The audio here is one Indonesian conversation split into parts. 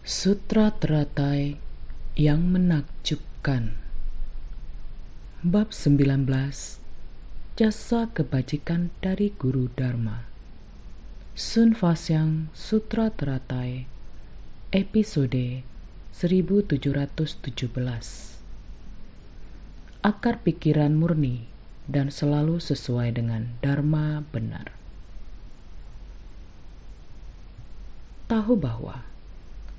Sutra Teratai yang menakjubkan. Bab 19. Jasa kebajikan dari Guru Dharma. Sun Fasyang Sutra Teratai episode 1717. Akar pikiran murni dan selalu sesuai dengan Dharma benar. Tahu bahwa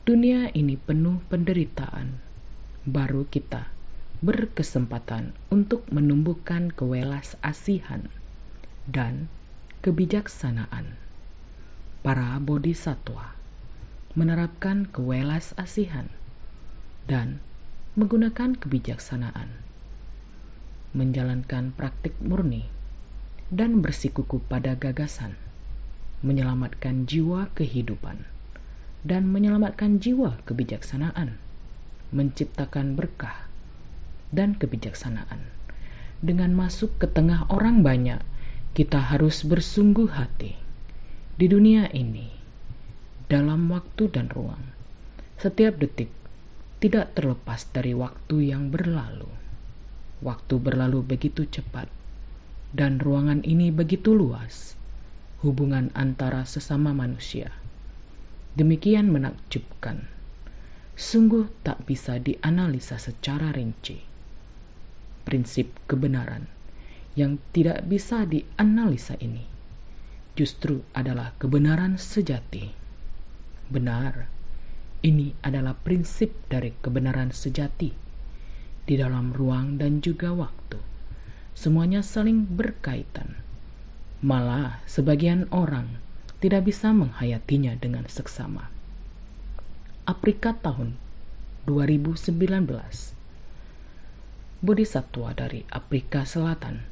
dunia ini penuh penderitaan, baru kita berkesempatan untuk menumbuhkan kewelas asihan dan kebijaksanaan. Para bodhisattva menerapkan kewelas asihan dan menggunakan kebijaksanaan, menjalankan praktik murni dan bersikukuh pada gagasan, menyelamatkan jiwa kehidupan dan menyelamatkan jiwa kebijaksanaan, menciptakan berkah dan kebijaksanaan. Dengan masuk ke tengah orang banyak, kita harus bersungguh hati. Di dunia ini, dalam waktu dan ruang, setiap detik tidak terlepas dari waktu yang berlalu. Waktu berlalu begitu cepat, dan ruangan ini begitu luas. Hubungan antara sesama manusia demikian menakjubkan, sungguh tak bisa dianalisa secara rinci. Prinsip kebenaran yang tidak bisa dianalisa ini justru adalah kebenaran sejati. Benar, ini adalah prinsip dari kebenaran sejati. Di dalam ruang dan juga waktu, semuanya saling berkaitan. Malah sebagian orang tidak bisa menghayatinya dengan seksama. Afrika tahun 2019. Bodhisattva dari Afrika Selatan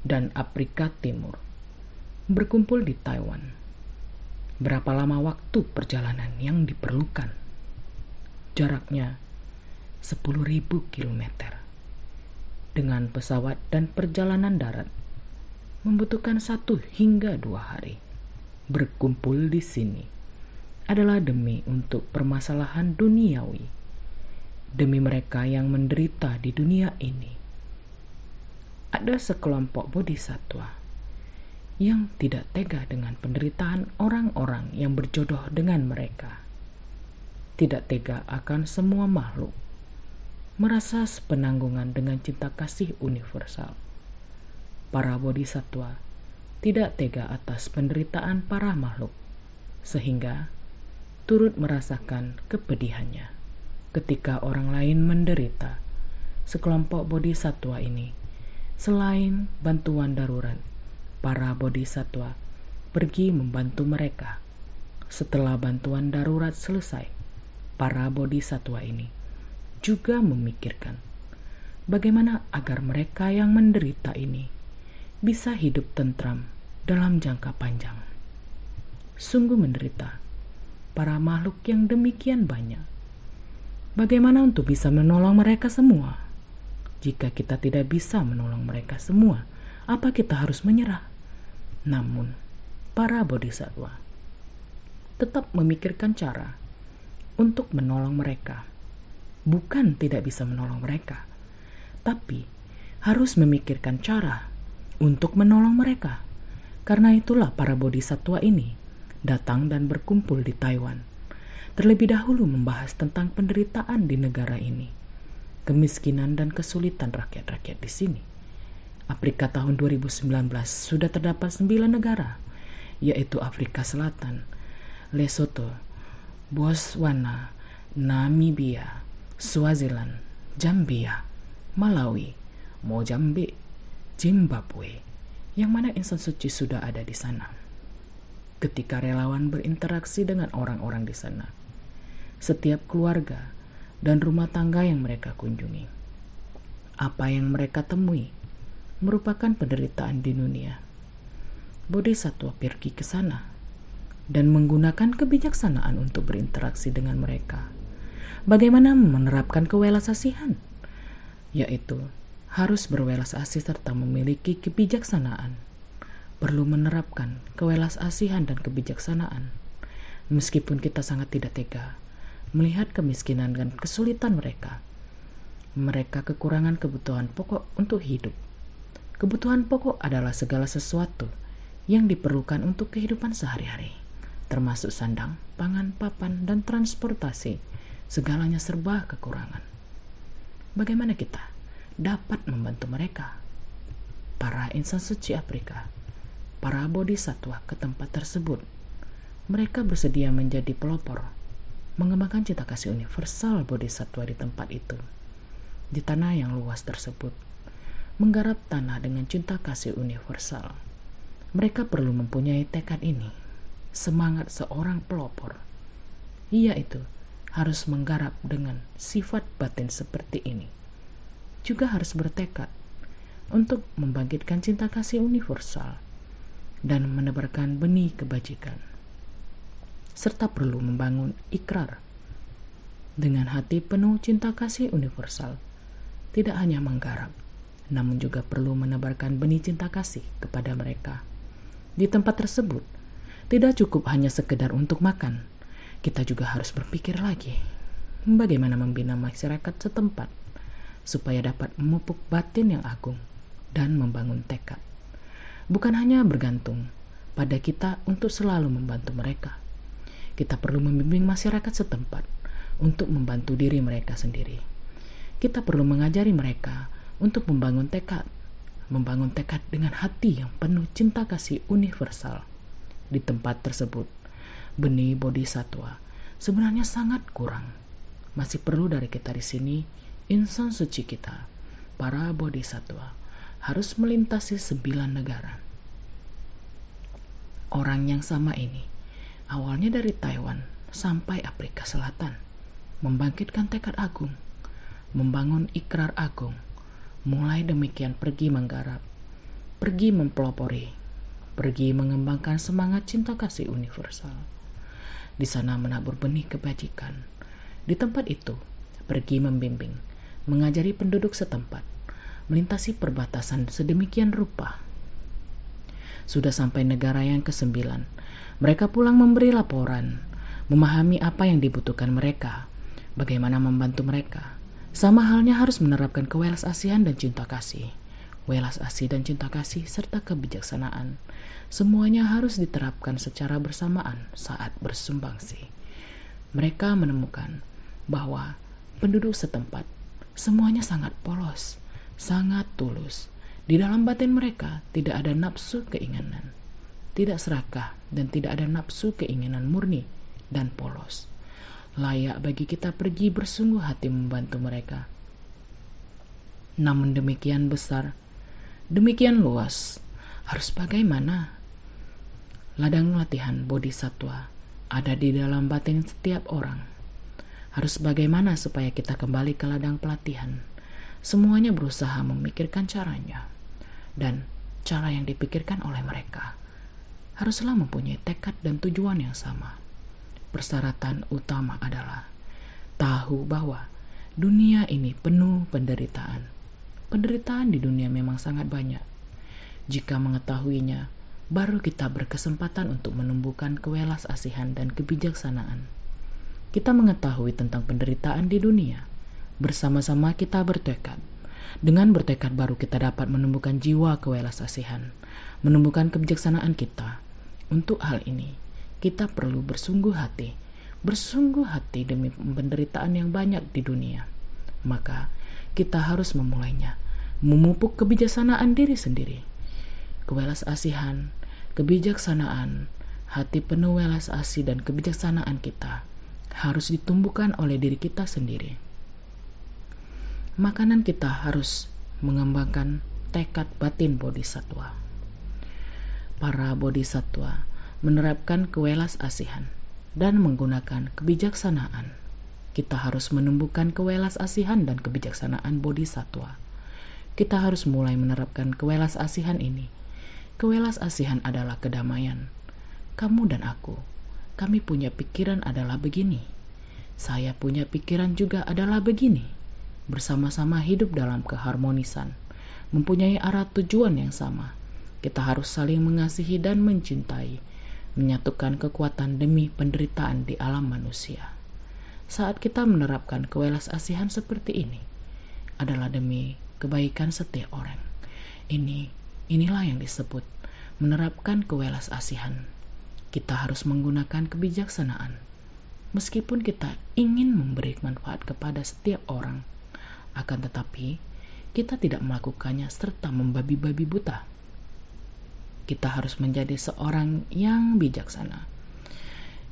dan Afrika Timur berkumpul di Taiwan. Berapa lama waktu perjalanan yang diperlukan? Jaraknya 10.000 kilometer. Dengan pesawat dan perjalanan darat membutuhkan 1 hingga 2 hari. Berkumpul di sini adalah demi untuk permasalahan duniawi, demi mereka yang menderita di dunia ini. Ada sekelompok bodhisattva yang tidak tega dengan penderitaan orang-orang yang berjodoh dengan mereka, tidak tega akan semua makhluk, merasa sepenanggungan dengan cinta kasih universal. Para bodhisattva tidak tega atas penderitaan para makhluk, sehingga turut merasakan kepedihannya ketika orang lain menderita. Sekelompok bodhisattva ini, selain bantuan darurat, para bodhisattva pergi membantu mereka. Setelah bantuan darurat selesai, para bodhisattva ini juga memikirkan bagaimana agar mereka yang menderita ini bisa hidup tentram dalam jangka panjang. Sungguh menderita para makhluk yang demikian banyak. Bagaimana untuk bisa menolong mereka semua? Jika kita tidak bisa menolong mereka semua, apa kita harus menyerah? Namun, para bodhisattva tetap memikirkan cara untuk menolong mereka. Bukan tidak bisa menolong mereka, tapi harus memikirkan cara untuk menolong mereka. Karena itulah para bodhisattva ini datang dan berkumpul di Taiwan. Terlebih dahulu membahas tentang penderitaan di negara ini, kemiskinan dan kesulitan rakyat-rakyat di sini. Afrika tahun 2019 sudah terdapat 9 negara, yaitu Afrika Selatan, Lesotho, Botswana, Namibia, Swaziland, Zambia, Malawi, Mozambik, Zimbabwe, yang mana insan suci sudah ada di sana. Ketika relawan berinteraksi dengan orang-orang di sana, setiap keluarga dan rumah tangga yang mereka kunjungi, apa yang mereka temui merupakan penderitaan di dunia. Bodhisattva pergi ke sana dan menggunakan kebijaksanaan untuk berinteraksi dengan mereka. Bagaimana menerapkan kewelas asihan? Yaitu harus berwelas asih serta memiliki kebijaksanaan. Perlu menerapkan kewelas asihan dan kebijaksanaan. Meskipun kita sangat tidak tega, melihat kemiskinan dan kesulitan mereka. Mereka kekurangan kebutuhan pokok untuk hidup. Kebutuhan pokok adalah segala sesuatu yang diperlukan untuk kehidupan sehari-hari, termasuk sandang, pangan, papan, dan transportasi. Segalanya serba kekurangan. Bagaimana kita dapat membantu mereka? Para insan suci Afrika, para bodhisattva ke tempat tersebut, mereka bersedia menjadi pelopor, mengembangkan cinta kasih universal bodhisattva di tempat itu, di tanah yang luas tersebut, menggarap tanah dengan cinta kasih universal. Mereka perlu mempunyai tekad ini, semangat seorang pelopor. Ia itu harus menggarap dengan sifat batin seperti ini. Juga harus bertekad untuk membangkitkan cinta kasih universal dan menebarkan benih kebajikan, serta perlu membangun ikrar dengan hati penuh cinta kasih universal. Tidak hanya menggarap, namun juga perlu menebarkan benih cinta kasih kepada mereka. Di tempat tersebut, tidak cukup hanya sekedar untuk makan. Kita juga harus berpikir lagi, bagaimana membina masyarakat setempat, supaya dapat memupuk batin yang agung dan membangun tekad. Bukan hanya bergantung pada kita untuk selalu membantu mereka. Kita perlu membimbing masyarakat setempat untuk membantu diri mereka sendiri. Kita perlu mengajari mereka untuk membangun tekad dengan hati yang penuh cinta kasih universal. Di tempat tersebut, benih bodhisattva sebenarnya sangat kurang. Masih perlu dari kita di sini, insan suci kita, para bodhisattva, harus melintasi 9 negara. Orang yang sama ini, awalnya dari Taiwan sampai Afrika Selatan, membangkitkan tekad agung, membangun ikrar agung, mulai demikian pergi menggarap, pergi mempelopori, pergi mengembangkan semangat cinta kasih universal. Di sana menabur benih kebajikan. Di tempat itu, pergi membimbing, mengajari penduduk setempat, melintasi perbatasan sedemikian rupa. Sudah sampai negara yang ke-9, mereka pulang memberi laporan, memahami apa yang dibutuhkan mereka, bagaimana membantu mereka. Sama halnya harus menerapkan kewelas asihan dan cinta kasih. Welas asih dan cinta kasih serta kebijaksanaan, semuanya harus diterapkan secara bersamaan saat bersumbangsi. Mereka menemukan bahwa penduduk setempat semuanya sangat polos, sangat tulus. Di dalam batin mereka tidak ada nafsu keinginan, tidak serakah, dan tidak ada nafsu keinginan murni dan polos. Layak bagi kita pergi bersungguh hati membantu mereka. Namun demikian besar, demikian luas, harus bagaimana? Ladang latihan bodhisattva ada di dalam batin setiap orang. Harus bagaimana supaya kita kembali ke ladang pelatihan? Semuanya berusaha memikirkan caranya, dan cara yang dipikirkan oleh mereka haruslah mempunyai tekad dan tujuan yang sama. Persyaratan utama adalah tahu bahwa dunia ini penuh penderitaan. Penderitaan di dunia memang sangat banyak. Jika mengetahuinya, baru kita berkesempatan untuk menumbuhkan kewelas asihan dan kebijaksanaan. Kita mengetahui tentang penderitaan di dunia. Bersama-sama kita bertekad. Dengan bertekad baru kita dapat menumbuhkan jiwa kewelas asihan, menumbuhkan kebijaksanaan kita. Untuk hal ini, kita perlu bersungguh hati demi penderitaan yang banyak di dunia. Maka kita harus memulainya, memupuk kebijaksanaan diri sendiri. Kewelas asihan, kebijaksanaan, hati penuh welas asih dan kebijaksanaan kita harus ditumbuhkan oleh diri kita sendiri. Makanan kita harus mengembangkan tekad batin bodhisattva. Para bodhisattva menerapkan kewelas asihan dan menggunakan kebijaksanaan. Kita harus menumbuhkan kewelas asihan dan kebijaksanaan bodhisattva. Kita harus mulai menerapkan kewelas asihan ini. Kewelas asihan adalah kedamaian. Kamu dan aku, kami punya pikiran adalah begini. Saya punya pikiran juga adalah begini. Bersama-sama hidup dalam keharmonisan, mempunyai arah tujuan yang sama. Kita harus saling mengasihi dan mencintai, menyatukan kekuatan demi penderitaan di alam manusia. saat kita menerapkan kewelas asihan seperti ini adalah demi kebaikan setiap orang. Inilah yang disebut menerapkan kewelas asihan. Kita harus menggunakan kebijaksanaan. Meskipun kita ingin memberi manfaat kepada setiap orang, akan tetapi kita tidak melakukannya serta membabi-babi buta. Kita harus menjadi seorang yang bijaksana.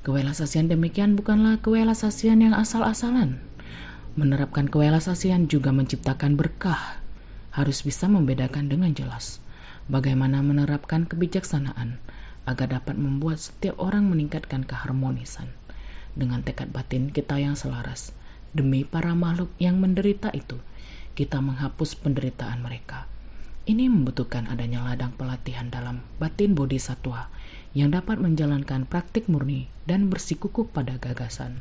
Kewelasasian demikian bukanlah kewelasasian yang asal-asalan. Menerapkan kewelasasian juga menciptakan berkah. Harus bisa membedakan dengan jelas bagaimana menerapkan kebijaksanaan agar dapat membuat setiap orang meningkatkan keharmonisan dengan tekad batin kita yang selaras. Demi para makhluk yang menderita itu, kita menghapus penderitaan mereka. Ini membutuhkan adanya ladang pelatihan dalam batin bodhisattva yang dapat menjalankan praktik murni dan bersikukuh pada gagasan.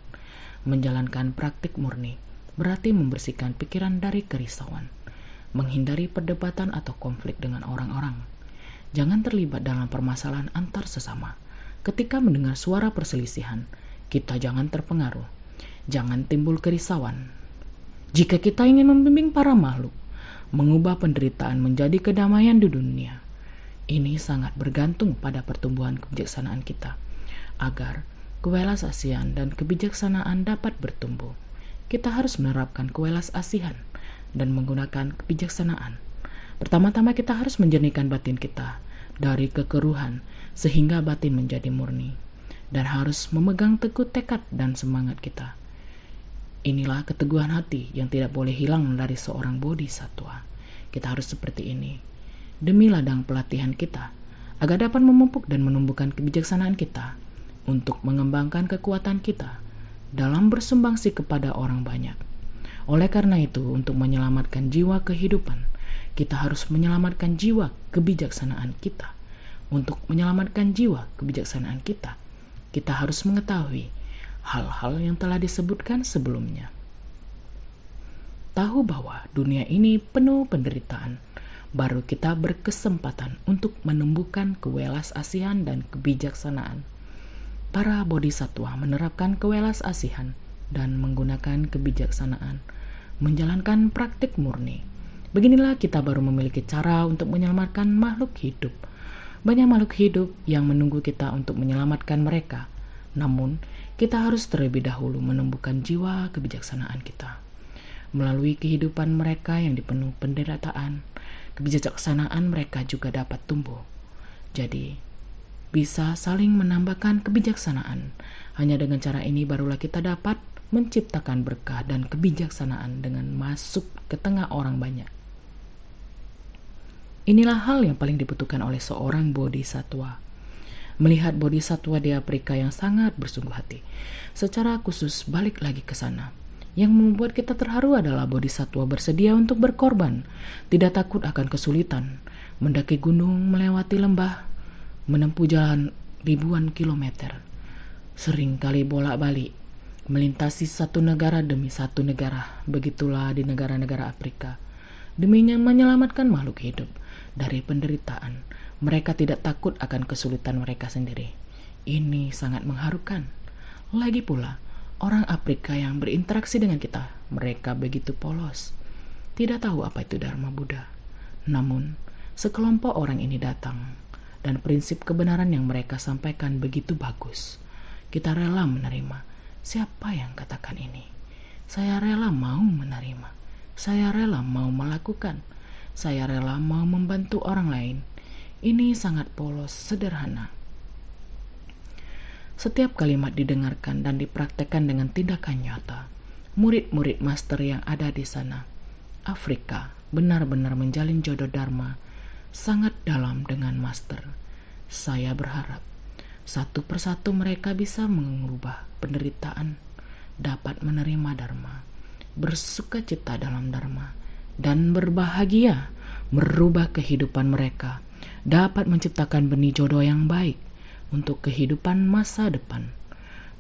Menjalankan praktik murni berarti membersihkan pikiran dari kerisauan, menghindari perdebatan atau konflik dengan orang-orang. Jangan terlibat dalam permasalahan antar sesama. Ketika mendengar suara perselisihan, kita jangan terpengaruh. Jangan timbul kerisauan. Jika kita ingin membimbing para makhluk, mengubah penderitaan menjadi kedamaian di dunia, ini sangat bergantung pada pertumbuhan kebijaksanaan kita. Agar kewelasasian dan kebijaksanaan dapat bertumbuh, kita harus menerapkan kewelasasian dan menggunakan kebijaksanaan. Pertama-tama kita harus menjernihkan batin kita dari kekeruhan sehingga batin menjadi murni, dan harus memegang teguh tekad dan semangat kita. Inilah keteguhan hati yang tidak boleh hilang dari seorang bodhisattva. Kita harus seperti ini demi ladang pelatihan kita, agar dapat memupuk dan menumbuhkan kebijaksanaan kita untuk mengembangkan kekuatan kita dalam bersumbangsi kepada orang banyak. Oleh karena itu, untuk menyelamatkan jiwa kehidupan, kita harus menyelamatkan jiwa kebijaksanaan kita. Untuk menyelamatkan jiwa kebijaksanaan kita, kita harus mengetahui hal-hal yang telah disebutkan sebelumnya. Tahu bahwa dunia ini penuh penderitaan, baru kita berkesempatan untuk menumbuhkan kewelasasian dan kebijaksanaan. Para bodhisattva menerapkan kewelasasian dan menggunakan kebijaksanaan, menjalankan praktik murni. Beginilah kita baru memiliki cara untuk menyelamatkan makhluk hidup. Banyak makhluk hidup yang menunggu kita untuk menyelamatkan mereka. Namun, kita harus terlebih dahulu menumbuhkan jiwa kebijaksanaan kita. Melalui kehidupan mereka yang dipenuhi penderitaan, kebijaksanaan mereka juga dapat tumbuh. Jadi, bisa saling menambahkan kebijaksanaan. Hanya dengan cara ini barulah kita dapat menciptakan berkah dan kebijaksanaan dengan masuk ke tengah orang banyak. Inilah hal yang paling dibutuhkan oleh seorang bodhisattva. Melihat bodhisattva di Afrika yang sangat bersungguh hati, secara khusus balik lagi ke sana. Yang membuat kita terharu adalah bodhisattva bersedia untuk berkorban, tidak takut akan kesulitan, mendaki gunung, melewati lembah, menempuh jalan ribuan kilometer, sering kali bolak-balik, melintasi satu negara demi satu negara. Begitulah di negara-negara Afrika. Demi menyelamatkan makhluk hidup dari penderitaan, mereka tidak takut akan kesulitan mereka sendiri. Ini sangat mengharukan. Lagi pula, orang Afrika yang berinteraksi dengan kita, mereka begitu polos, tidak tahu apa itu Dharma Buddha. Namun, sekelompok orang ini datang, dan prinsip kebenaran yang mereka sampaikan begitu bagus. Kita rela menerima. Siapa yang katakan ini? Saya rela mau menerima. Saya rela mau melakukan. Saya rela mau membantu orang lain. Ini sangat polos, sederhana. Setiap kalimat didengarkan dan dipraktekkan dengan tindakan nyata. Murid-murid master yang ada di sana, Afrika, benar-benar menjalin jodoh Dharma sangat dalam dengan master. Saya berharap satu persatu mereka bisa mengubah penderitaan, dapat menerima Dharma, bersukacita dalam Dharma, dan berbahagia merubah kehidupan mereka, dapat menciptakan benih jodoh yang baik untuk kehidupan masa depan.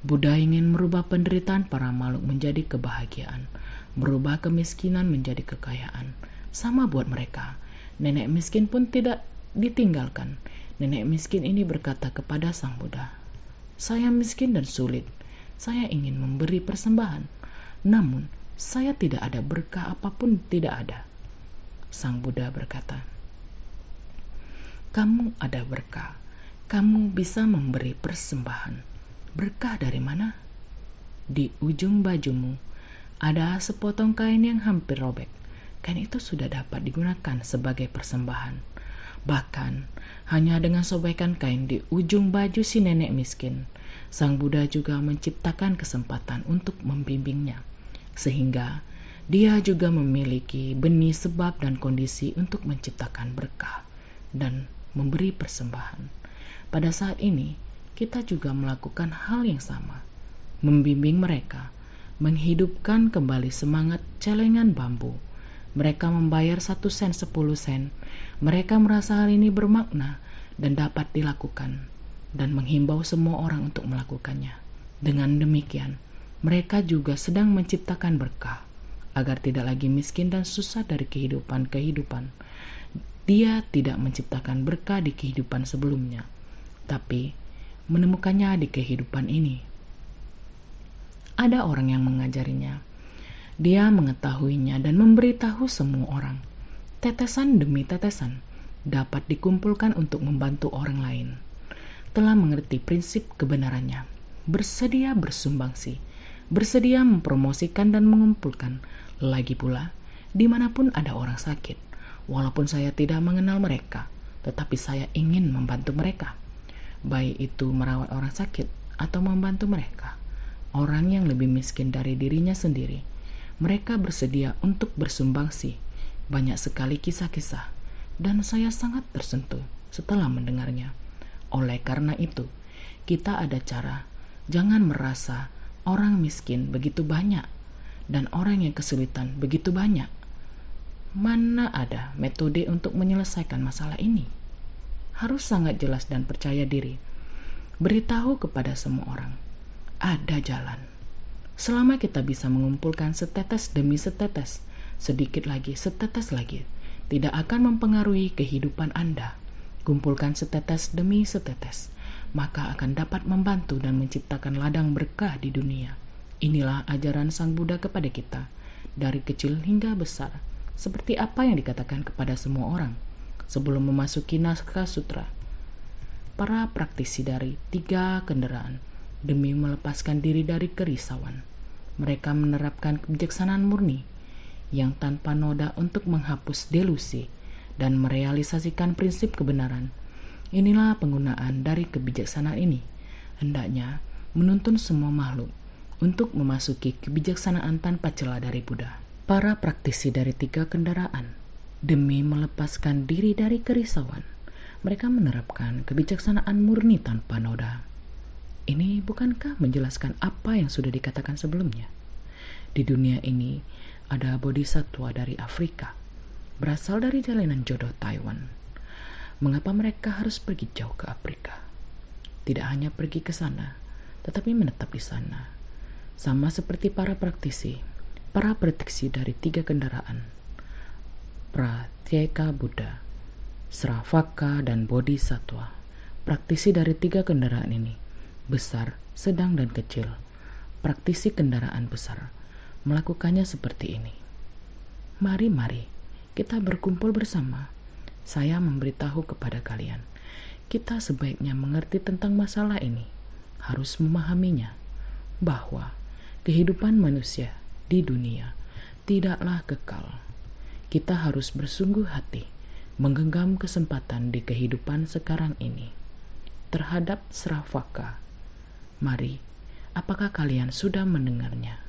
Buddha ingin merubah penderitaan para makhluk menjadi kebahagiaan, merubah kemiskinan menjadi kekayaan. Sama buat mereka. Nenek miskin pun tidak ditinggalkan. Nenek miskin ini berkata kepada Sang Buddha, "Saya miskin dan sulit. Saya ingin memberi persembahan, namun saya tidak ada berkah apapun, tidak ada. Sang Buddha berkata, kamu ada berkah, kamu bisa memberi persembahan. Berkah dari mana? Di ujung bajumu ada sepotong kain yang hampir robek. Kain itu sudah dapat digunakan sebagai persembahan. Bahkan hanya dengan sobekan kain di ujung baju si nenek miskin, Sang Buddha juga menciptakan kesempatan untuk membimbingnya, sehingga dia juga memiliki benih sebab dan kondisi untuk menciptakan berkah dan memberi persembahan. Pada saat ini, kita juga melakukan hal yang sama, membimbing mereka, menghidupkan kembali semangat celengan bambu. Mereka membayar 1 sen 10 sen. Mereka merasa hal ini bermakna dan dapat dilakukan, dan menghimbau semua orang untuk melakukannya. Dengan demikian, mereka juga sedang menciptakan berkah, agar tidak lagi miskin dan susah dari kehidupan. Dia tidak menciptakan berkah di kehidupan sebelumnya, tapi menemukannya di kehidupan ini. Ada orang yang mengajarinya. Dia mengetahuinya dan memberitahu semua orang. Tetesan demi tetesan dapat dikumpulkan untuk membantu orang lain. Telah mengerti prinsip kebenarannya, bersedia bersumbangsi, bersedia mempromosikan dan mengumpulkan. Lagi pula, dimanapun ada orang sakit, walaupun saya tidak mengenal mereka, tetapi saya ingin membantu mereka. Baik itu merawat orang sakit atau membantu mereka, orang yang lebih miskin dari dirinya sendiri. Mereka bersedia untuk bersumbangsi. Banyak sekali kisah-kisah, dan saya sangat tersentuh setelah mendengarnya. Oleh karena itu, kita ada cara. Jangan merasa orang miskin begitu banyak dan orang yang kesulitan begitu banyak. Mana ada metode untuk menyelesaikan masalah ini? Harus sangat jelas dan percaya diri. Beritahu kepada semua orang, ada jalan. Selama kita bisa mengumpulkan setetes demi setetes, sedikit lagi, setetes lagi, tidak akan mempengaruhi kehidupan Anda. Kumpulkan setetes demi setetes, maka akan dapat membantu dan menciptakan ladang berkah di dunia. Inilah ajaran Sang Buddha kepada kita, dari kecil hingga besar, seperti apa yang dikatakan kepada semua orang. Sebelum memasuki naskah sutra, para praktisi dari 3 kendaraan demi melepaskan diri dari kerisauan. Mereka menerapkan kebijaksanaan murni yang tanpa noda untuk menghapus delusi dan merealisasikan prinsip kebenaran. Inilah penggunaan dari kebijaksanaan ini. Hendaknya menuntun semua makhluk untuk memasuki kebijaksanaan tanpa celah dari Buddha. Para praktisi dari 3 kendaraan demi melepaskan diri dari kerisauan, mereka menerapkan kebijaksanaan murni tanpa noda. Ini bukankah menjelaskan apa yang sudah dikatakan sebelumnya? Di dunia ini ada bodhisattva dari Afrika, berasal dari jalanan jodoh Taiwan. Mengapa mereka harus pergi jauh ke Afrika? Tidak hanya pergi ke sana, tetapi menetap di sana. Sama seperti para praktisi dari 3 kendaraan, Pratyeka Buddha, Sravaka, dan Bodhisattva. Praktisi dari 3 kendaraan ini, besar, sedang, dan kecil. Praktisi kendaraan besar melakukannya seperti ini. Mari kita berkumpul bersama. Saya memberitahu kepada kalian, kita sebaiknya mengerti tentang masalah ini, harus memahaminya, bahwa kehidupan manusia di dunia tidaklah kekal. Kita harus bersungguh hati menggenggam kesempatan di kehidupan sekarang ini. Terhadap Sravaka, mari, apakah kalian sudah mendengarnya?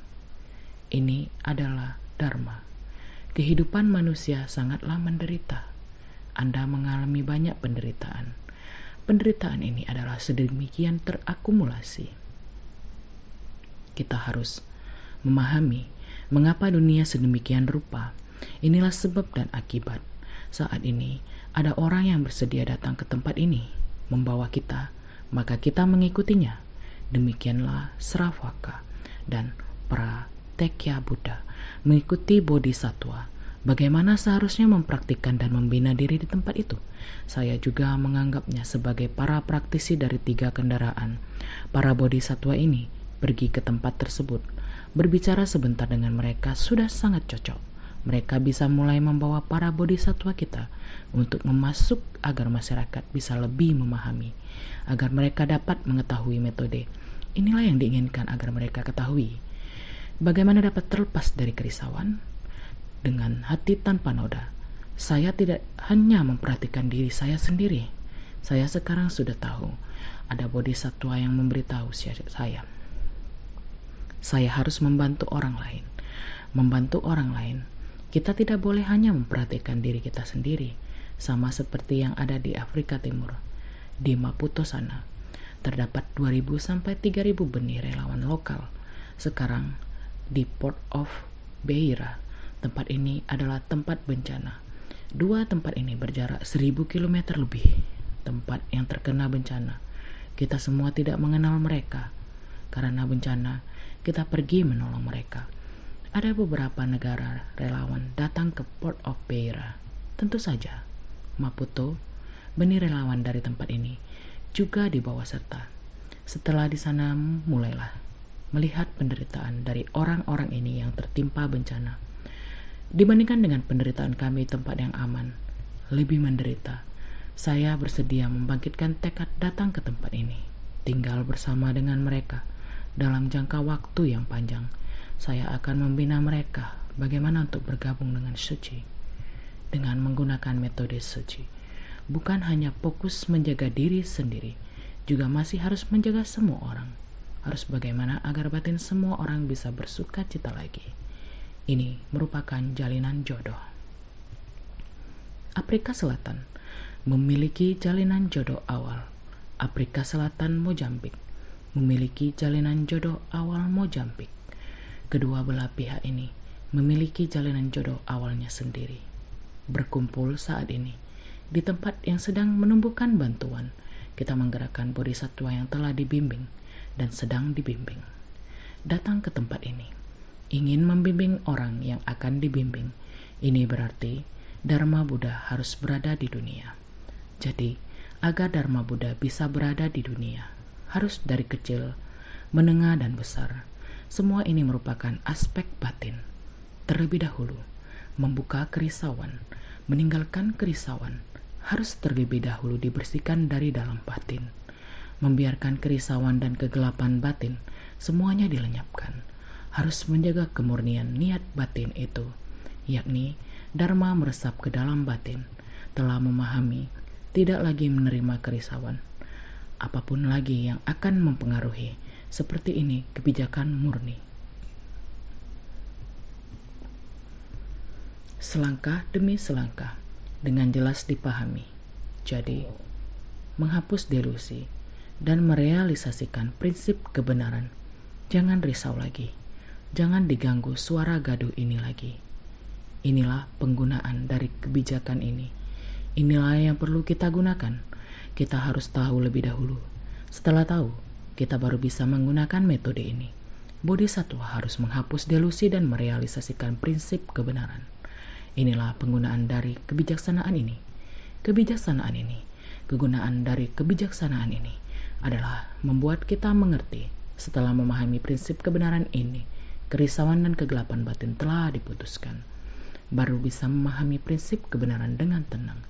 Ini adalah Dharma. Kehidupan manusia sangatlah menderita. Anda mengalami banyak penderitaan. Penderitaan ini adalah sedemikian terakumulasi. Kita harus memahami mengapa dunia sedemikian rupa. Inilah sebab dan akibat. Saat ini ada orang yang bersedia datang ke tempat ini, membawa kita, maka kita mengikutinya. Demikianlah Sravaka dan Pratyeka Buddha mengikuti Bodhisattva. Bagaimana seharusnya mempraktikkan dan membina diri di tempat itu? Saya juga menganggapnya sebagai para praktisi dari 3 kendaraan. Para Bodhisattva ini Pergi ke tempat tersebut, berbicara sebentar dengan mereka sudah sangat cocok. Mereka bisa mulai membawa para bodhisatwa kita untuk memasuk agar masyarakat bisa lebih memahami, agar mereka dapat mengetahui metode. Inilah yang diinginkan agar mereka ketahui. Bagaimana dapat terlepas dari kerisauan? Dengan hati tanpa noda. Saya tidak hanya memperhatikan diri saya sendiri. Saya sekarang sudah tahu ada bodhisatwa yang memberitahu saya. Saya harus membantu orang lain. Membantu orang lain. Kita tidak boleh hanya memperhatikan diri kita sendiri, sama seperti yang ada di Afrika Timur. Di Maputo sana, terdapat 2.000 sampai 3.000 benih relawan lokal. Sekarang, di Port of Beira, tempat ini adalah tempat bencana. Dua tempat ini berjarak 1.000 km lebih. Tempat yang terkena bencana. Kita semua tidak mengenal mereka. Karena bencana, kita pergi menolong mereka. Ada beberapa negara relawan datang ke Port of Beira. Tentu saja, Maputo, benih relawan dari tempat ini, juga dibawa serta. Setelah di sana mulailah melihat penderitaan dari orang-orang ini yang tertimpa bencana. Dibandingkan dengan penderitaan kami tempat yang aman, lebih menderita. Saya bersedia membangkitkan tekad datang ke tempat ini, tinggal bersama dengan mereka dalam jangka waktu yang panjang. Saya akan membina mereka bagaimana untuk bergabung dengan suci dengan menggunakan metode suci. Bukan hanya fokus menjaga diri sendiri, juga masih harus menjaga semua orang. Harus bagaimana agar batin semua orang bisa bersuka cita lagi. Ini merupakan jalinan jodoh. Afrika Selatan memiliki jalinan jodoh awal. Afrika Selatan Mozambik memiliki jalinan jodoh awal Mozambik. Kedua belah pihak ini memiliki jalinan jodoh awalnya sendiri. Berkumpul saat ini di tempat yang sedang menumbuhkan bantuan, kita menggerakkan bodhisatwa yang telah dibimbing dan sedang dibimbing. Datang ke tempat ini, ingin membimbing orang yang akan dibimbing. Ini berarti Dharma Buddha harus berada di dunia. Jadi, agar Dharma Buddha bisa berada di dunia, harus dari kecil, menengah, dan besar. Semua ini merupakan aspek batin. Terlebih dahulu, membuka kerisauan, meninggalkan kerisauan, harus terlebih dahulu dibersihkan dari dalam batin. Membiarkan kerisauan dan kegelapan batin, semuanya dilenyapkan. Harus menjaga kemurnian niat batin itu, yakni Dharma meresap ke dalam batin, telah memahami, tidak lagi menerima kerisauan. Apapun lagi yang akan mempengaruhi, seperti ini kebijakan murni. Selangkah demi selangkah, dengan jelas dipahami. Jadi, menghapus delusi dan merealisasikan prinsip kebenaran. Jangan risau lagi. Jangan diganggu suara gaduh ini lagi. Inilah penggunaan dari kebijakan ini. Inilah yang perlu kita gunakan. Kita harus tahu lebih dahulu. Setelah tahu, kita baru bisa menggunakan metode ini. Bodhisattva harus menghapus delusi dan merealisasikan prinsip kebenaran. Inilah penggunaan dari kebijaksanaan ini. Kebijaksanaan ini, kegunaan dari kebijaksanaan ini adalah membuat kita mengerti. Setelah memahami prinsip kebenaran ini, kerisauan dan kegelapan batin telah diputuskan. Baru bisa memahami prinsip kebenaran dengan tenang.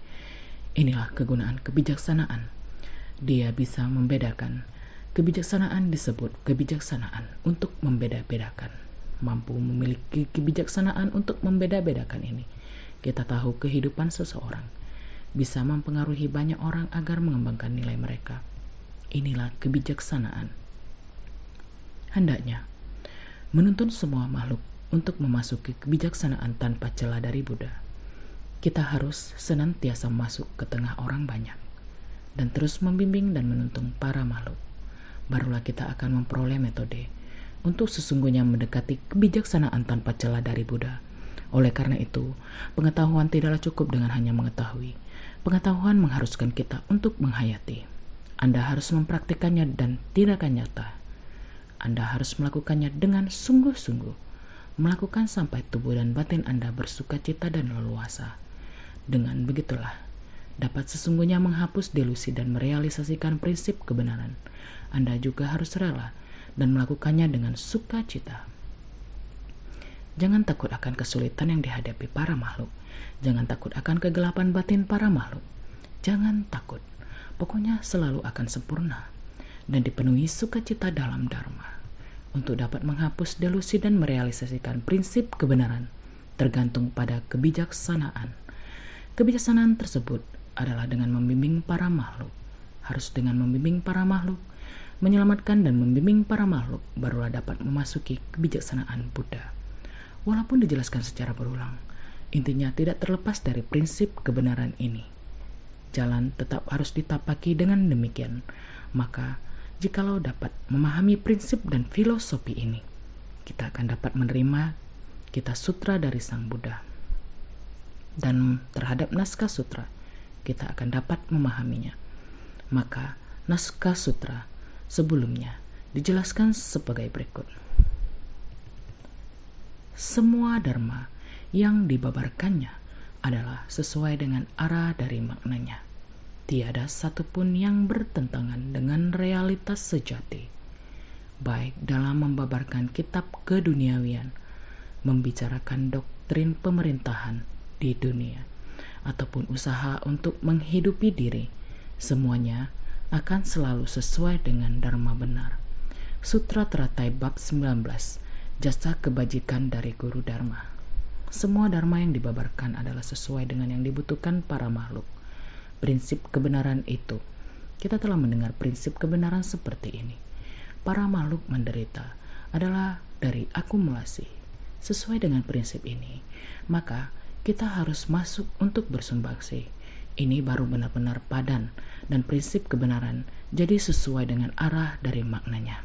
Inilah kegunaan kebijaksanaan. Dia bisa membedakan. Kebijaksanaan disebut kebijaksanaan untuk membeda-bedakan. Mampu memiliki kebijaksanaan untuk membeda-bedakan ini. Kita tahu kehidupan seseorang bisa mempengaruhi banyak orang agar mengembangkan nilai mereka. Inilah kebijaksanaan. Hendaknya menuntun semua makhluk untuk memasuki kebijaksanaan tanpa celah dari Buddha. Kita harus senantiasa masuk ke tengah orang banyak dan terus membimbing dan menuntun para makhluk. Barulah kita akan memperoleh metode untuk sesungguhnya mendekati kebijaksanaan tanpa celah dari Buddha. Oleh karena itu, pengetahuan tidaklah cukup dengan hanya mengetahui. Pengetahuan mengharuskan kita untuk menghayati. Anda harus mempraktikannya dan tindakan nyata. Anda harus melakukannya dengan sungguh-sungguh. Melakukan sampai tubuh dan batin Anda bersuka cita dan leluasa. Dengan begitulah, dapat sesungguhnya menghapus delusi dan merealisasikan prinsip kebenaran. Anda juga harus rela dan melakukannya dengan sukacita. Jangan takut akan kesulitan yang dihadapi para makhluk. Jangan takut akan kegelapan batin para makhluk. Jangan takut. Pokoknya selalu akan sempurna dan dipenuhi sukacita dalam Dharma. Untuk dapat menghapus delusi dan merealisasikan prinsip kebenaran tergantung pada kebijaksanaan. Kebijaksanaan tersebut adalah dengan membimbing para makhluk. Harus dengan membimbing para makhluk, menyelamatkan dan membimbing para makhluk, barulah dapat memasuki kebijaksanaan Buddha. Walaupun dijelaskan secara berulang, intinya tidak terlepas dari prinsip kebenaran ini. Jalan tetap harus ditapaki dengan demikian. Maka, jikalau dapat memahami prinsip dan filosofi ini, kita akan dapat menerima kitab sutra dari Sang Buddha. Dan terhadap naskah sutra, kita akan dapat memahaminya. Maka, naskah sutra sebelumnya dijelaskan sebagai berikut. Semua dharma yang dibabarkannya adalah sesuai dengan arah dari maknanya. Tiada satupun yang bertentangan dengan realitas sejati, baik dalam membabarkan kitab keduniawian, membicarakan doktrin pemerintahan di dunia, ataupun usaha untuk menghidupi diri, semuanya akan selalu sesuai dengan dharma benar. Sutra Teratai Bab 19, Jasa Kebajikan dari Guru Dharma. Semua dharma yang dibabarkan adalah sesuai dengan yang dibutuhkan para makhluk. Prinsip kebenaran itu, kita telah mendengar prinsip kebenaran seperti ini. Para makhluk menderita adalah dari akumulasi. Sesuai dengan prinsip ini, maka kita harus masuk untuk bersumbangsi. Ini baru benar-benar padan dan prinsip kebenaran jadi sesuai dengan arah dari maknanya.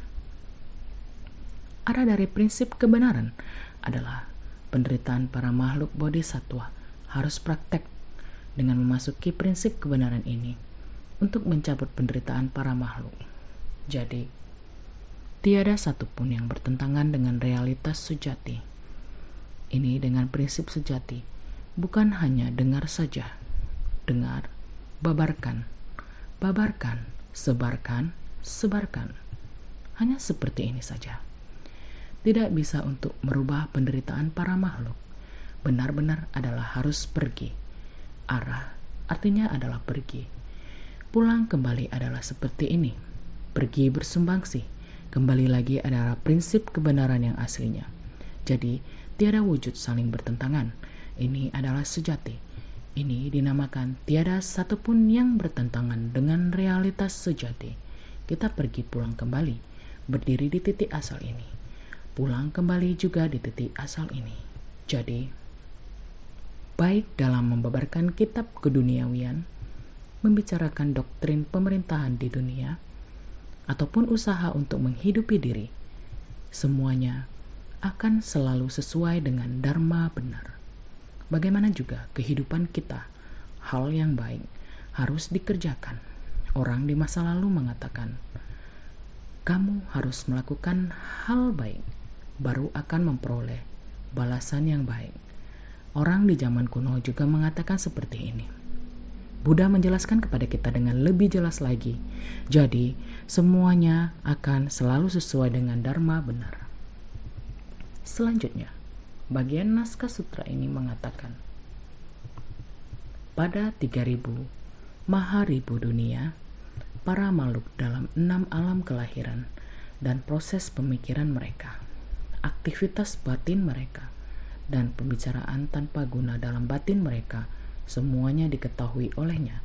Arah dari prinsip kebenaran adalah penderitaan para makhluk bodhisattva harus praktek dengan memasuki prinsip kebenaran ini untuk mencabut penderitaan para makhluk. Jadi, tiada satupun yang bertentangan dengan realitas sejati. Ini dengan prinsip sejati, bukan hanya dengar saja. Dengar, babarkan, babarkan, sebarkan, sebarkan. Hanya seperti ini saja. Tidak bisa untuk merubah penderitaan para makhluk. Benar-benar adalah harus pergi. Arah artinya adalah pergi. Pulang kembali adalah seperti ini. Pergi bersumbangsi. Kembali lagi adalah prinsip kebenaran yang aslinya. Jadi, tiada wujud saling bertentangan. Ini adalah sejati. Ini dinamakan tiada satupun yang bertentangan dengan realitas sejati. Kita pergi pulang kembali, berdiri di titik asal ini. Pulang kembali juga di titik asal ini. Jadi, baik dalam membabarkan kitab keduniawian, membicarakan doktrin pemerintahan di dunia, ataupun usaha untuk menghidupi diri, semuanya akan selalu sesuai dengan dharma benar. Bagaimana juga kehidupan kita, hal yang baik harus dikerjakan. Orang di masa lalu mengatakan, kamu harus melakukan hal baik, baru akan memperoleh balasan yang baik. Orang di zaman kuno juga mengatakan seperti ini. Buddha menjelaskan kepada kita dengan lebih jelas lagi. Jadi, semuanya akan selalu sesuai dengan dharma benar. Selanjutnya, bagian naskah sutra ini mengatakan, pada 3000 maharibu dunia, para makhluk dalam 6 alam kelahiran dan proses pemikiran mereka, aktivitas batin mereka, dan pembicaraan tanpa guna dalam batin mereka, semuanya diketahui olehnya.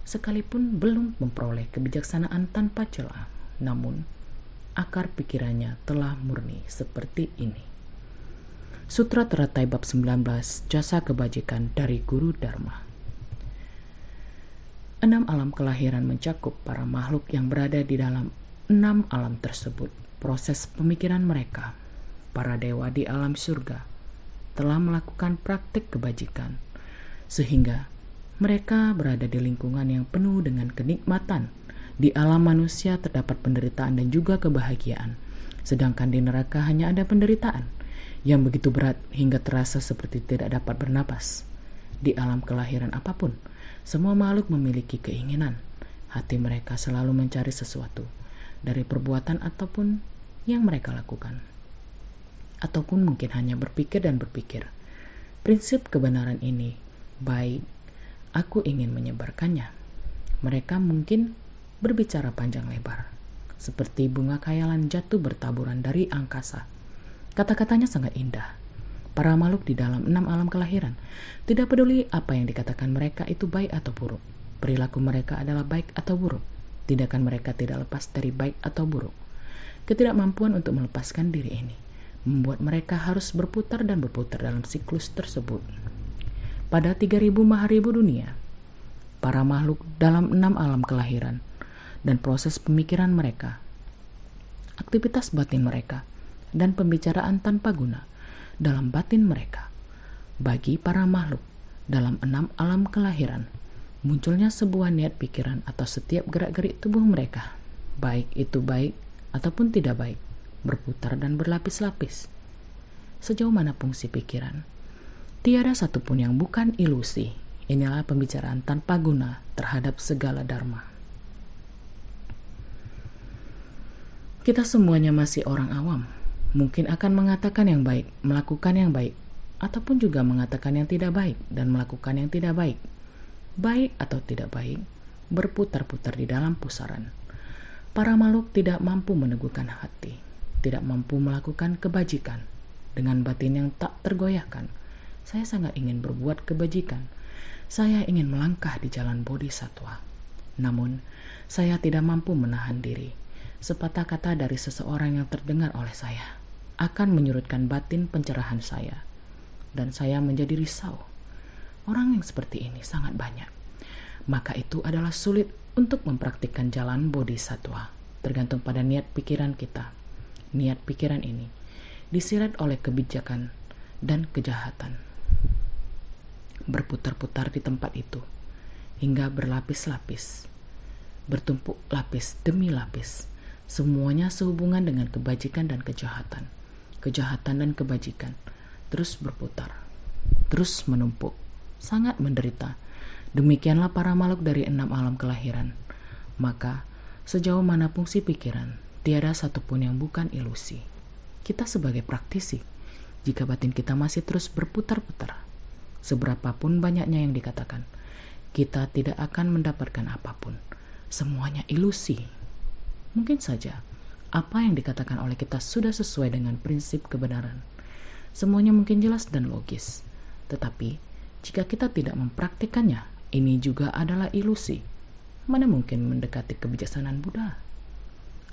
Sekalipun belum memperoleh kebijaksanaan tanpa celah, namun akar pikirannya telah murni seperti ini. Sutra Teratai Bab 19, Jasa Kebajikan dari Guru Dharma. 6 alam kelahiran mencakup para makhluk yang berada di dalam 6 alam tersebut. Proses pemikiran mereka, para dewa di alam surga, telah melakukan praktik kebajikan, sehingga mereka berada di lingkungan yang penuh dengan kenikmatan. Di alam manusia terdapat penderitaan dan juga kebahagiaan, sedangkan di neraka hanya ada penderitaan yang begitu berat hingga terasa seperti tidak dapat bernapas. Di alam kelahiran apapun, semua makhluk memiliki keinginan. Hati mereka selalu mencari sesuatu. dari perbuatan ataupun yang mereka lakukan. Ataupun mungkin hanya berpikir dan berpikir, prinsip kebenaran ini baik, aku ingin menyebarkannya. Mereka mungkin berbicara panjang lebar, seperti bunga khayalan jatuh bertaburan dari angkasa. Kata-katanya sangat indah. Para makhluk di dalam 6 alam kelahiran tidak peduli apa yang dikatakan mereka itu baik atau buruk. Perilaku mereka adalah baik atau buruk. Tindakan mereka tidak lepas dari baik atau buruk. Ketidakmampuan untuk melepaskan diri ini membuat mereka harus berputar dan berputar dalam siklus tersebut. Pada 3000 maharibu dunia, para makhluk dalam 6 alam kelahiran dan proses pemikiran mereka, aktivitas batin mereka, dan pembicaraan tanpa guna dalam batin mereka. Bagi para makhluk dalam 6 alam kelahiran, munculnya sebuah niat pikiran atau setiap gerak-gerik tubuh mereka, baik itu baik ataupun tidak baik, berputar dan berlapis-lapis. Sejauh mana fungsi pikiran, tiada satupun yang bukan ilusi. Inilah pembicaraan tanpa guna terhadap segala dharma. Kita semuanya masih orang awam, mungkin akan mengatakan yang baik, melakukan yang baik, ataupun juga mengatakan yang tidak baik dan melakukan yang tidak baik. Baik atau tidak baik, berputar-putar di dalam pusaran. Para makhluk tidak mampu meneguhkan hati, tidak mampu melakukan kebajikan. Dengan batin yang tak tergoyahkan, saya sangat ingin berbuat kebajikan. Saya ingin melangkah di jalan bodhisattva. Namun, saya tidak mampu menahan diri. Sepatah kata dari seseorang yang terdengar oleh saya akan menyurutkan batin pencerahan saya, dan saya menjadi risau. Orang yang seperti ini sangat banyak. Maka itu adalah sulit untuk mempraktikkan jalan bodhisattva, tergantung pada niat pikiran kita. Niat pikiran ini disirat oleh kebijakan dan kejahatan, berputar-putar di tempat itu hingga berlapis-lapis, bertumpuk lapis demi lapis. Semuanya sehubungan dengan kebajikan dan kejahatan. Kejahatan dan kebajikan terus berputar, terus menumpuk, sangat menderita. Demikianlah para makhluk dari 6 alam kelahiran. Maka sejauh mana fungsi pikiran, tiada satupun yang bukan ilusi. Kita sebagai praktisi, jika batin kita masih terus berputar-putar, seberapapun banyaknya yang dikatakan, kita tidak akan mendapatkan apapun. Semuanya ilusi. Mungkin saja apa yang dikatakan oleh kita sudah sesuai dengan prinsip kebenaran. Semuanya mungkin jelas dan logis. Tetapi, jika kita tidak mempraktikkannya, ini juga adalah ilusi. Mana mungkin mendekati kebijaksanaan Buddha?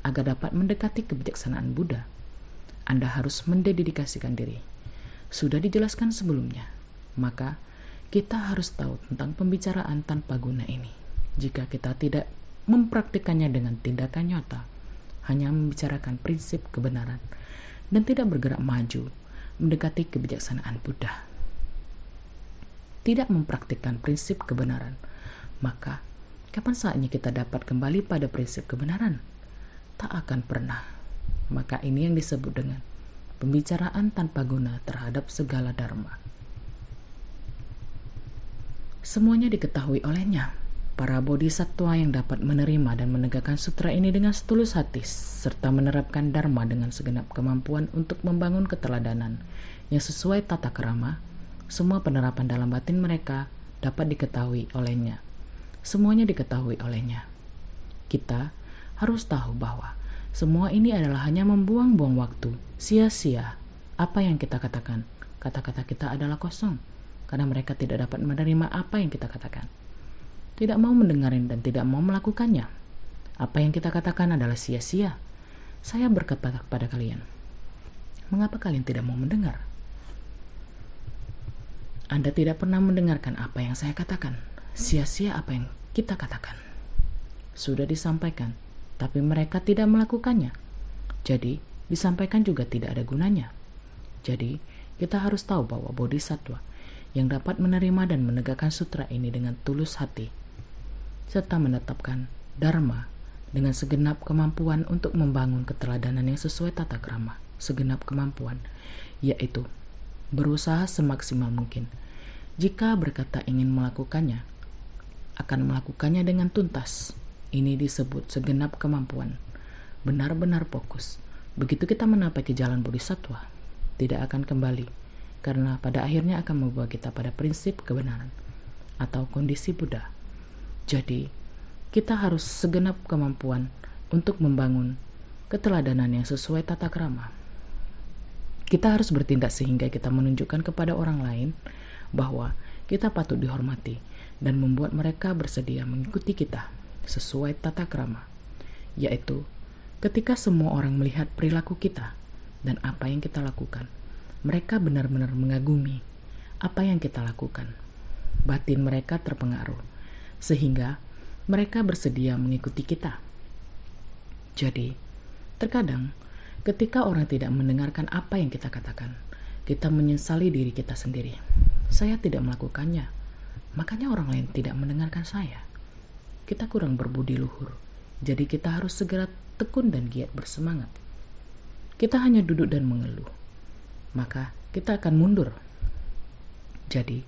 Agar dapat mendekati kebijaksanaan Buddha, Anda harus mendedikasikan diri. Sudah dijelaskan sebelumnya. Maka, kita harus tahu tentang pembicaraan tanpa guna ini. Jika kita tidak mempraktikkannya dengan tindakan nyata, hanya membicarakan prinsip kebenaran dan tidak bergerak maju mendekati kebijaksanaan Buddha, tidak mempraktikkan prinsip kebenaran, maka kapan saatnya kita dapat kembali pada prinsip kebenaran? Tak akan pernah. Maka ini yang disebut dengan pembicaraan tanpa guna terhadap segala dharma. Semuanya diketahui olehnya. Para bodhisattva yang dapat menerima dan menegakkan sutra ini dengan setulus hati, serta menerapkan dharma dengan segenap kemampuan untuk membangun keteladanan yang sesuai tata krama, semua penerapan dalam batin mereka dapat diketahui olehnya. Semuanya diketahui olehnya. Kita harus tahu bahwa semua ini adalah hanya membuang-buang waktu, sia-sia. Apa yang kita katakan, kata-kata kita adalah kosong, karena mereka tidak dapat menerima apa yang kita katakan. Tidak mau mendengarin dan tidak mau melakukannya. Apa yang kita katakan adalah sia-sia. Saya berkata kepada kalian, mengapa kalian tidak mau mendengar? Anda tidak pernah mendengarkan apa yang saya katakan. Sia-sia apa yang kita katakan. Sudah disampaikan, tapi mereka tidak melakukannya. Jadi, disampaikan juga tidak ada gunanya. Jadi, kita harus tahu bahwa bodhisattva yang dapat menerima dan menegakkan sutra ini dengan tulus hati, serta menetapkan dharma dengan segenap kemampuan untuk membangun keteladanan yang sesuai tata krama, segenap kemampuan, yaitu berusaha semaksimal mungkin. Jika berkata ingin melakukannya, akan melakukannya dengan tuntas. Ini disebut segenap kemampuan. benar-benar fokus, begitu kita menapaki jalan bodhisattva, tidak akan kembali, karena pada akhirnya akan membawa kita pada prinsip kebenaran atau kondisi Buddha. Jadi, kita harus segenap kemampuan untuk membangun keteladanan yang sesuai tata krama. Kita harus bertindak sehingga kita menunjukkan kepada orang lain bahwa kita patut dihormati dan membuat mereka bersedia mengikuti kita sesuai tata krama, yaitu ketika semua orang melihat perilaku kita dan apa yang kita lakukan, mereka benar-benar mengagumi apa yang kita lakukan. Batin mereka terpengaruh, sehingga mereka bersedia mengikuti kita. Jadi, terkadang ketika orang tidak mendengarkan apa yang kita katakan, kita menyesali diri kita sendiri. Saya tidak melakukannya, makanya orang lain tidak mendengarkan saya. Kita kurang berbudi luhur, jadi kita harus segera tekun dan giat bersemangat. Kita hanya duduk dan mengeluh, maka kita akan mundur. Jadi,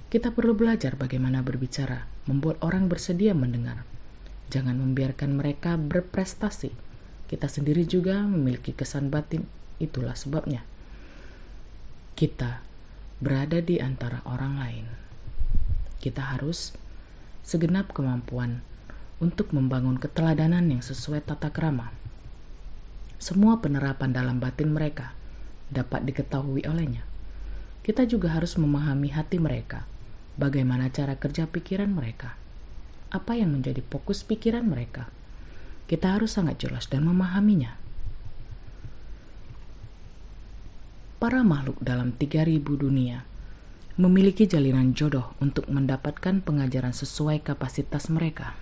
kita perlu belajar bagaimana berbicara, membuat orang bersedia mendengar. Jangan membiarkan mereka berprestasi. Kita sendiri juga memiliki kesan batin, itulah sebabnya kita berada di antara orang lain. Kita harus segenap kemampuan untuk membangun keteladanan yang sesuai tata krama. Semua penerapan dalam batin mereka dapat diketahui olehnya. Kita juga harus memahami hati mereka, bagaimana cara kerja pikiran mereka, apa yang menjadi fokus pikiran mereka. Kita harus sangat jelas dan memahaminya. Para makhluk dalam 3000 dunia memiliki jalinan jodoh untuk mendapatkan pengajaran sesuai kapasitas mereka.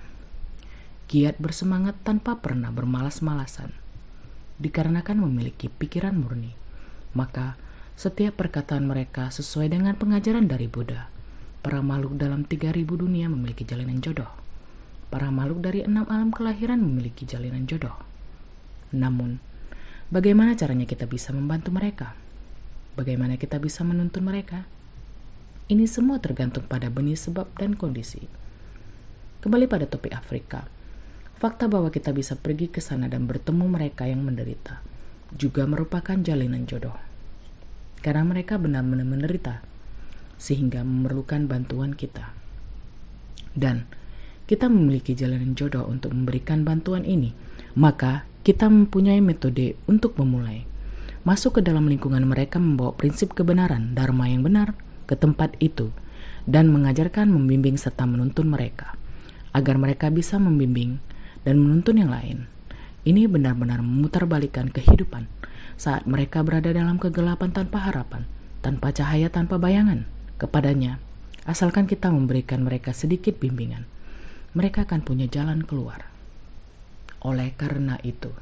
Giat bersemangat tanpa pernah bermalas-malasan. Dikarenakan memiliki pikiran murni, maka setiap perkataan mereka sesuai dengan pengajaran dari Buddha. Para makhluk dalam 3000 dunia memiliki jalinan jodoh. Para makhluk dari 6 alam kelahiran memiliki jalinan jodoh. Namun, bagaimana caranya kita bisa membantu mereka? Bagaimana kita bisa menuntun mereka? Ini semua tergantung pada benih sebab dan kondisi. Kembali pada topik Afrika. Fakta bahwa kita bisa pergi ke sana dan bertemu mereka yang menderita juga merupakan jalinan jodoh. Karena mereka benar-benar menderita, sehingga memerlukan bantuan kita. Dan kita memiliki jalanan jodoh untuk memberikan bantuan ini, maka kita mempunyai metode untuk memulai. Masuk ke dalam lingkungan mereka membawa prinsip kebenaran, dharma yang benar, ke tempat itu, dan mengajarkan, membimbing, serta menuntun mereka, agar mereka bisa membimbing dan menuntun yang lain. Ini benar-benar memutarbalikkan kehidupan saat mereka berada dalam kegelapan tanpa harapan, tanpa cahaya, tanpa bayangan. Kepadanya, asalkan kita memberikan mereka sedikit bimbingan, mereka akan punya jalan keluar. Oleh karena itu,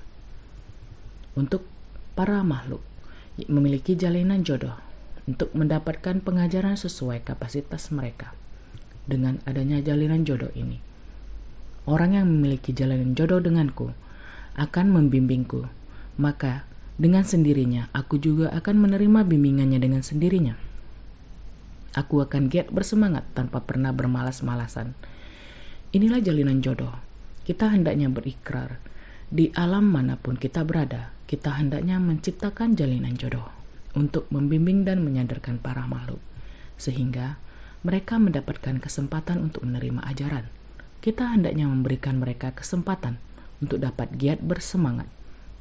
untuk para makhluk memiliki jalinan jodoh untuk mendapatkan pengajaran sesuai kapasitas mereka. Dengan adanya jalinan jodoh ini, orang yang memiliki jalinan jodoh denganku akan membimbingku, maka dengan sendirinya aku juga akan menerima bimbingannya dengan sendirinya. Aku akan giat bersemangat tanpa pernah bermalas-malasan. Inilah jalinan jodoh. Kita hendaknya berikrar. Di alam manapun kita berada, kita hendaknya menciptakan jalinan jodoh untuk membimbing dan menyadarkan para makhluk, sehingga mereka mendapatkan kesempatan untuk menerima ajaran. Kita hendaknya memberikan mereka kesempatan untuk dapat giat bersemangat,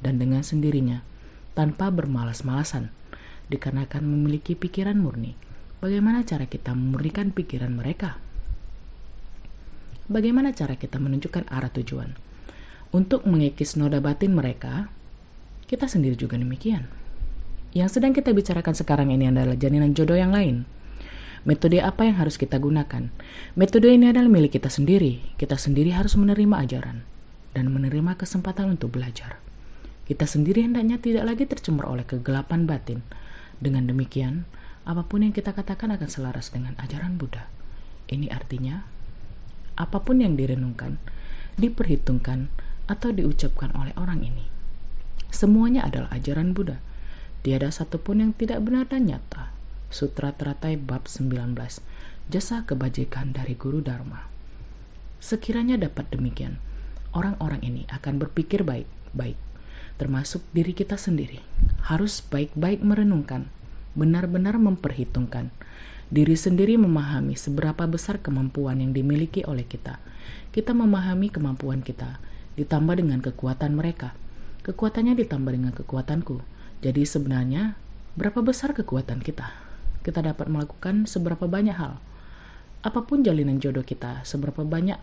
dan dengan sendirinya, tanpa bermalas-malasan, dikarenakan memiliki pikiran murni. Bagaimana cara kita memurnikan pikiran mereka? Bagaimana cara kita menunjukkan arah tujuan? Untuk mengikis noda batin mereka, kita sendiri juga demikian. Yang sedang kita bicarakan sekarang ini adalah jalinan jodoh yang lain. Metode apa yang harus kita gunakan? Metode ini adalah milik kita sendiri. Kita sendiri harus menerima ajaran dan menerima kesempatan untuk belajar. Kita sendiri hendaknya tidak lagi tercemar oleh kegelapan batin. Dengan demikian, apapun yang kita katakan akan selaras dengan ajaran Buddha. Ini artinya, apapun yang direnungkan, diperhitungkan, atau diucapkan oleh orang ini, semuanya adalah ajaran Buddha. Tiada satupun yang tidak benar dan nyata. Sutra Teratai Bab 19, Jasa Kebajikan dari Guru Dharma. Sekiranya dapat demikian, orang-orang ini akan berpikir baik, baik-baik, termasuk diri kita sendiri. Harus baik-baik merenungkan, benar-benar memperhitungkan diri sendiri, memahami seberapa besar kemampuan yang dimiliki oleh kita. Kita memahami kemampuan kita, ditambah dengan kekuatan mereka. Kekuatannya ditambah dengan kekuatanku. Jadi sebenarnya, berapa besar kekuatan kita? Kita dapat melakukan seberapa banyak hal. Apapun jalinan jodoh kita, seberapa banyak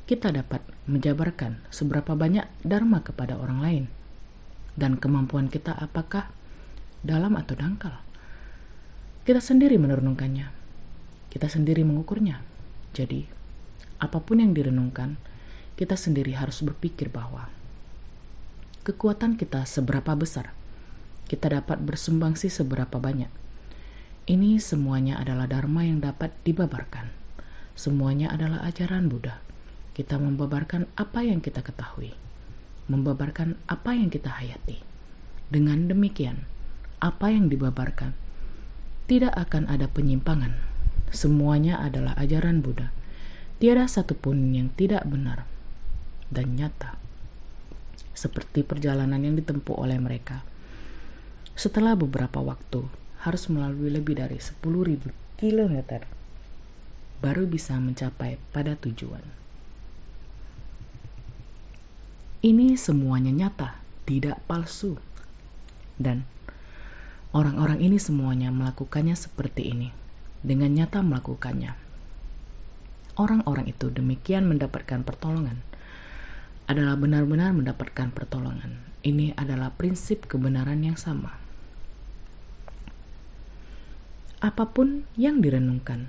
kita dapat menjabarkan, seberapa banyak dharma kepada orang lain. Dan kemampuan kita apakah dalam atau dangkal? Kita sendiri merenungkannya, kita sendiri mengukurnya. Jadi, apapun yang direnungkan, kita sendiri harus berpikir bahwa kekuatan kita seberapa besar, kita dapat bersumbangsi seberapa banyak. Ini semuanya adalah dharma yang dapat dibabarkan. Semuanya adalah ajaran Buddha. Kita membabarkan apa yang kita ketahui, membabarkan apa yang kita hayati. Dengan demikian, apa yang dibabarkan tidak akan ada penyimpangan. Semuanya adalah ajaran Buddha. Tiada satupun yang tidak benar dan nyata. Seperti perjalanan yang ditempuh oleh mereka. Setelah beberapa waktu, harus melalui lebih dari 10.000 kilometer, baru bisa mencapai pada tujuan. Ini semuanya nyata, tidak palsu. Dan orang-orang ini semuanya melakukannya seperti ini, dengan nyata melakukannya. Orang-orang itu demikian mendapatkan pertolongan, adalah benar-benar mendapatkan pertolongan. Ini adalah prinsip kebenaran yang sama. Apapun yang direnungkan,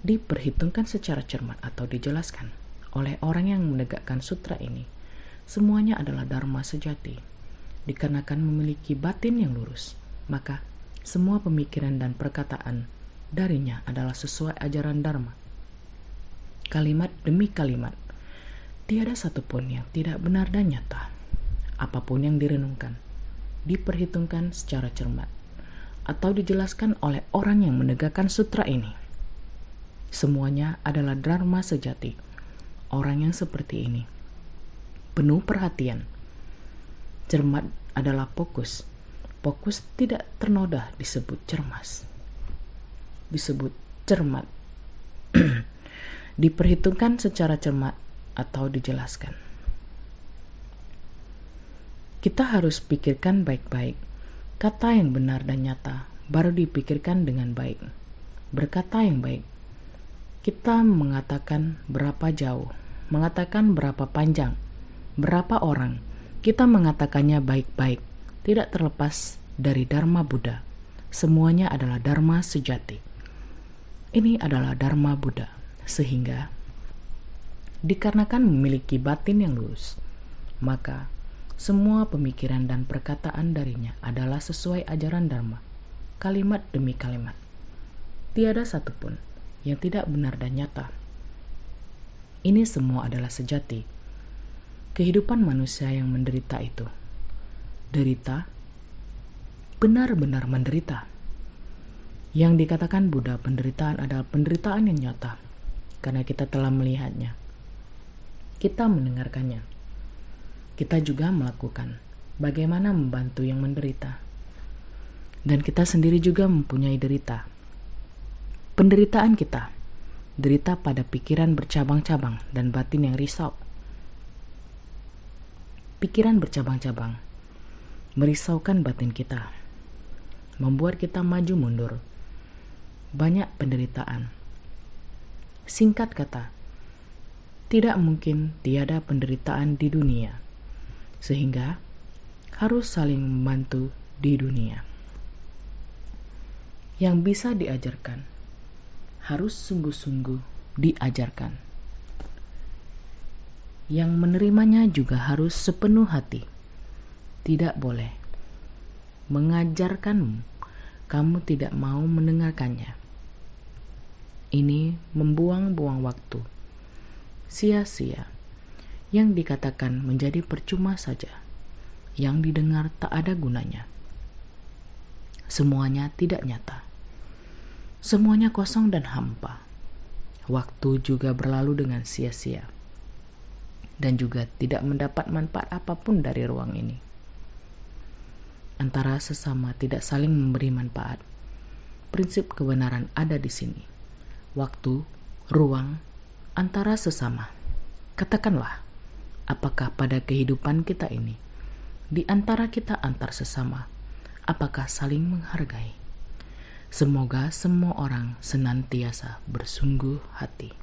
diperhitungkan secara cermat atau dijelaskan oleh orang yang menegakkan sutra ini, semuanya adalah dharma sejati. Dikarenakan memiliki batin yang lurus, maka semua pemikiran dan perkataan darinya adalah sesuai ajaran dharma. Kalimat demi kalimat, tiada satupun yang tidak benar dan nyata. Apapun yang direnungkan, diperhitungkan secara cermat, atau dijelaskan oleh orang yang menegakkan sutra ini, semuanya adalah dharma sejati. Orang yang seperti ini penuh perhatian, cermat adalah fokus. Fokus tidak ternoda disebut cermas, disebut cermat. Diperhitungkan secara cermat atau dijelaskan. Kita harus pikirkan baik-baik. Kata yang benar dan nyata baru dipikirkan dengan baik. Berkata yang baik. Kita mengatakan berapa jauh, mengatakan berapa panjang, berapa orang. Kita mengatakannya baik-baik, tidak terlepas dari dharma Buddha. Semuanya adalah dharma sejati. Ini adalah dharma Buddha, sehingga dikarenakan memiliki batin yang lurus, maka semua pemikiran dan perkataan darinya adalah sesuai ajaran dharma, kalimat demi kalimat. Tiada satupun yang tidak benar dan nyata. Ini semua adalah sejati. Kehidupan manusia yang menderita itu, derita, benar-benar menderita. Yang dikatakan Buddha, penderitaan adalah penderitaan yang nyata, karena kita telah melihatnya. Kita mendengarkannya. Kita juga melakukan bagaimana membantu yang menderita. Dan kita sendiri juga mempunyai derita. Penderitaan kita, derita pada pikiran bercabang-cabang dan batin yang risau. Pikiran bercabang-cabang merisaukan batin kita, membuat kita maju mundur. Banyak penderitaan. Singkat kata, tidak mungkin tiada penderitaan di dunia, sehingga harus saling membantu di dunia. Yang bisa diajarkan harus sungguh-sungguh diajarkan. Yang menerimanya juga harus sepenuh hati. Tidak boleh mengajarkanmu, kamu tidak mau mendengarkannya. Ini membuang-buang waktu, sia-sia. Yang dikatakan menjadi percuma saja, yang didengar tak ada gunanya. Semuanya tidak nyata. Semuanya kosong dan hampa. Waktu juga berlalu dengan sia-sia. dan juga tidak mendapat manfaat apapun dari ruang ini. Antara sesama tidak saling memberi manfaat. Prinsip kebenaran ada di sini. Waktu, ruang, antara sesama. Katakanlah, apakah pada kehidupan kita ini, di antara kita antar sesama, apakah saling menghargai? Semoga semua orang senantiasa bersungguh hati.